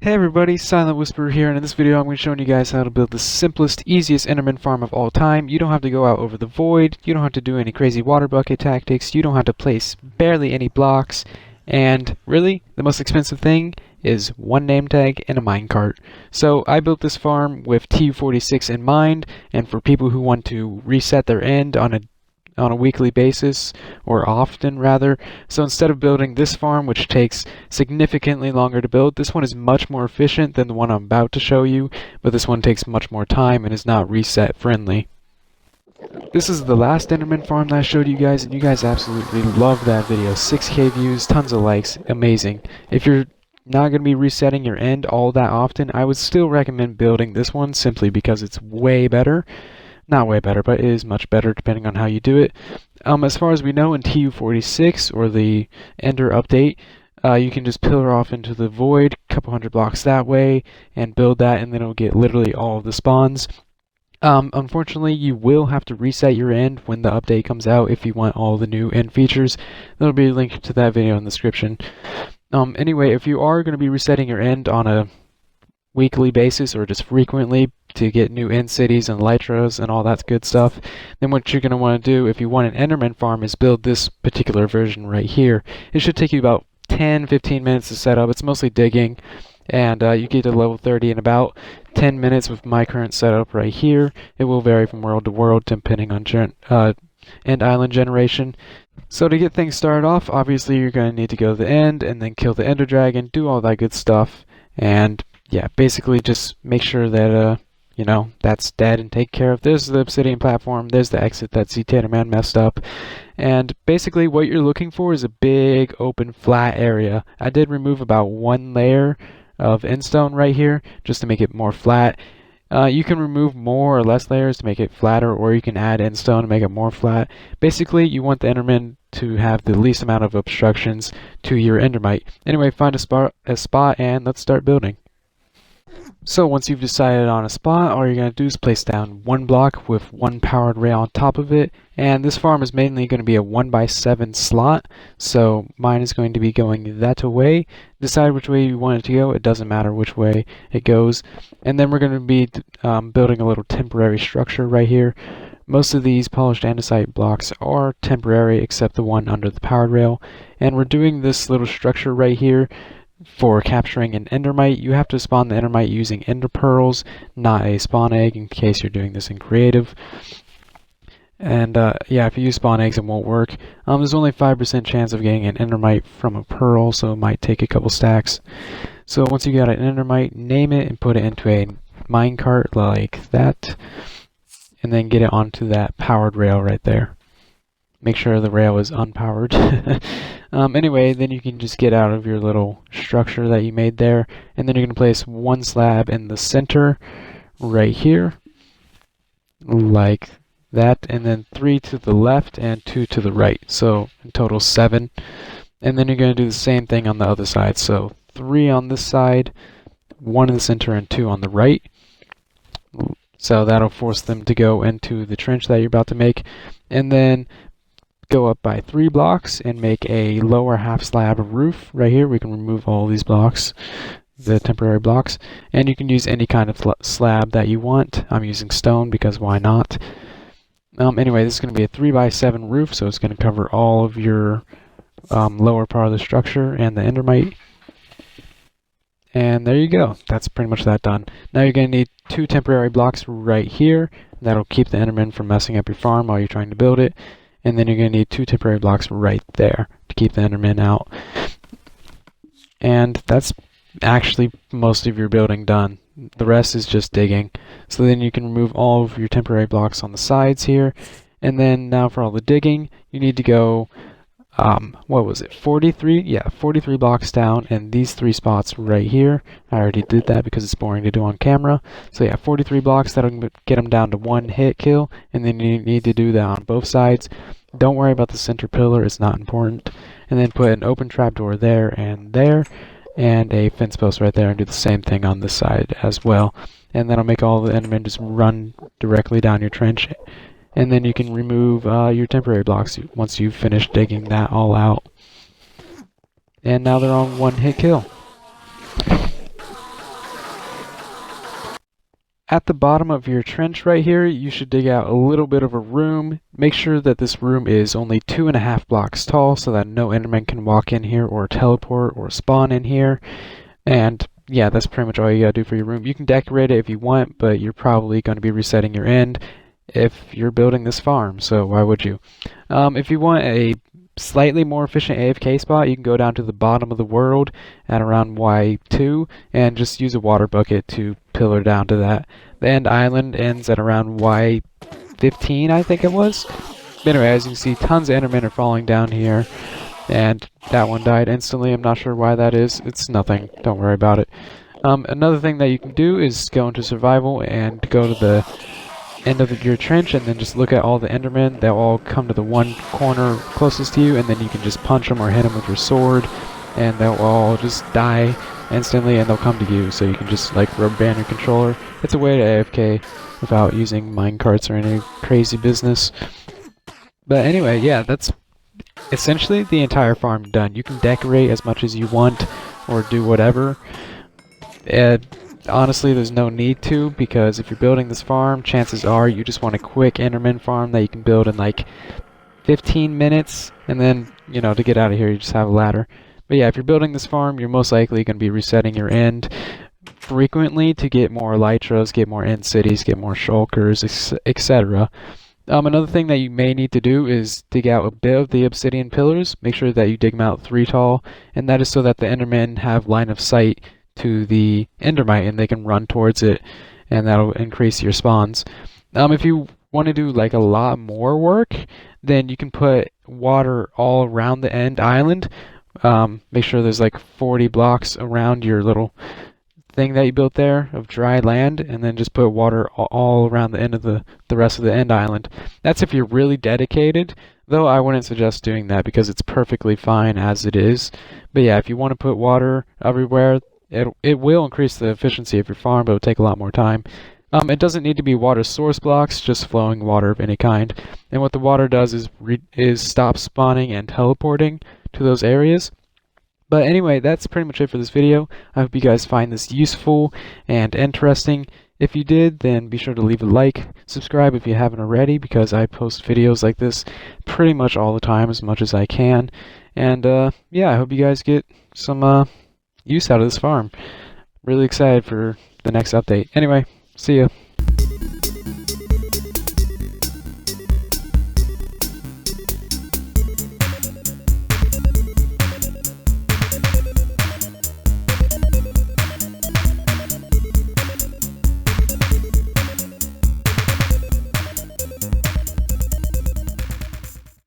Hey everybody, Silent Whisperer here, and in this video I'm going to be showing you guys how to build the simplest, easiest Enderman farm of all time. You don't have to go out over the void, you don't have to do any crazy water bucket tactics, you don't have to place barely any blocks, and really, the most expensive thing is one name tag and a minecart. So I built this farm with TU46 in mind, and for people who want to reset their end on a weekly basis, or often rather. So instead of building this farm, which takes significantly longer to build, this one is much more efficient than the one I'm about to show you, but this one takes much more time and is not reset friendly. This is the last Enderman farm that I showed you guys, and you guys absolutely loved that video. 6K views, tons of likes, amazing. If you're not going to be resetting your end all that often, I would still recommend building this one simply because it's way better. Not way better, but it is much better depending on how you do it. As far as we know, in TU46, or the Ender update, you can just pillar off into the void, a couple hundred blocks that way, and build that, and then it'll get literally all of the spawns. Unfortunately, you will have to reset your end when the update comes out if you want all the new end features. There'll be a link to that video in the description. Anyway, if you are going to be resetting your end on a weekly basis or just frequently to get new end cities and elytras and all that good stuff, then what you're going to want to do if you want an Enderman farm is build this particular version right here. It should take you about 10-15 minutes to set up. It's mostly digging, and you get to level 30 in about 10 minutes with my current setup right here. It will vary from world to world depending on end island generation. So to get things started off, obviously you're going to need to go to the end and then kill the Ender Dragon, do all that good stuff, and yeah, basically just make sure that you know, that's dead and take care of. There's the obsidian platform, there's the exit that Enderman messed up. And basically what you're looking for is a big open flat area. I did remove about one layer of endstone right here just to make it more flat. You can remove more or less layers to make it flatter, or you can add endstone to make it more flat. Basically, you want the Enderman to have the least amount of obstructions to your Endermite. Anyway, find a spot and let's start building. So once you've decided on a spot, all you're going to do is place down one block with one powered rail on top of it. And this farm is mainly going to be a 1x7 slot, so mine is going to be going that way. Decide which way you want it to go. It doesn't matter which way it goes. And then we're going to be building a little temporary structure right here. Most of these polished andesite blocks are temporary except the one under the powered rail. And we're doing this little structure right here for capturing an endermite. You have to spawn the endermite using ender pearls, not a spawn egg, in case you're doing this in creative. And yeah, if you use spawn eggs, it won't work. There's only 5% chance of getting an endermite from a pearl, so it might take a couple stacks. So once you got an endermite, name it and put it into a minecart like that, and then get it onto that powered rail right there. Make sure the rail is unpowered. Anyway, then you can just get out of your little structure that you made there, and then you're going to place one slab in the center right here, like that, and then 3 to the left and 2 to the right, so in total 7. And then you're going to do the same thing on the other side, so 3 on this side, 1 in the center, and 2 on the right. So that'll force them to go into the trench that you're about to make. And then go up by 3 blocks and make a lower half slab roof right here. We can remove all these blocks, the temporary blocks, and you can use any kind of slab that you want. I'm using stone because why not? Anyway, this is going to be a 3x7 roof, so it's going to cover all of your lower part of the structure and the endermite. And there you go. That's pretty much that done. Now you're going to need 2 temporary blocks right here. That'll keep the Enderman from messing up your farm while you're trying to build it. And then you're going to need 2 temporary blocks right there to keep the Enderman out. And that's actually most of your building done. The rest is just digging. So then you can remove all of your temporary blocks on the sides here. And then now for all the digging, you need to go, what was it, 43? Yeah, 43 blocks down, and these 3 spots right here. I already did that because it's boring to do on camera. So yeah, 43 blocks, that'll get them down to 1 hit kill, and then you need to do that on both sides. Don't worry about the center pillar, it's not important. And then put an open trapdoor there, and a fence post right there, and do the same thing on this side as well. And that'll make all the Endermen just run directly down your trench. And then you can remove your temporary blocks once you've finished digging that all out. And now they're on 1 hit kill. at the bottom of your trench right here, you should dig out a little bit of a room. Make sure that this room is only 2.5 blocks tall so that no Enderman can walk in here or teleport or spawn in here. And yeah, that's pretty much all you gotta do for your room. You can decorate it if you want, but you're probably going to be resetting your end if you're building this farm, so why would you? If you want a slightly more efficient AFK spot, you can go down to the bottom of the world at around Y2 and just use a water bucket to pillar down to that. The end island ends at around Y15, I think it was. But anyway, as you can see, tons of Endermen are falling down here, and that one died instantly. I'm not sure why that is. It's nothing. Don't worry about it. Another thing that you can do is go into survival and go to the end of your trench and then just look at all the Endermen. They'll all come to the one corner closest to you, and then you can just punch them or hit them with your sword, and they'll all just die instantly and they'll come to you, so you can just like rubber band your controller. It's a way to AFK without using minecarts or any crazy business. But anyway, yeah, that's essentially the entire farm done. You can decorate as much as you want or do whatever. Honestly, there's no need to, because if you're building this farm, chances are you just want a quick Enderman farm that you can build in like 15 minutes, and then, you know, to get out of here you just have a ladder. But yeah, if you're building this farm, you're most likely going to be resetting your end frequently to get more elytras, get more end cities, get more shulkers, etc. Another thing that you may need to do is dig out a bit of the obsidian pillars. Make sure that you dig them out 3 tall, and that is so that the Endermen have line of sight to the endermite and they can run towards it, and that'll increase your spawns. If you want to do like a lot more work, then you can put water all around the end island. Make sure there's like 40 blocks around your little thing that you built there of dry land, and then just put water all around the end of the rest of the end island. That's if you're really dedicated, though I wouldn't suggest doing that because it's perfectly fine as it is. But yeah, if you want to put water everywhere, it will increase the efficiency of your farm, but it'll take a lot more time. It doesn't need to be water source blocks, just flowing water of any kind. And what the water does is stop spawning and teleporting to those areas. But anyway, that's pretty much it for this video. I hope you guys find this useful and interesting. If you did, then be sure to leave a like, subscribe if you haven't already, because I post videos like this pretty much all the time, as much as I can. And yeah, I hope you guys get some use out of this farm. Really excited for the next update. Anyway, see ya.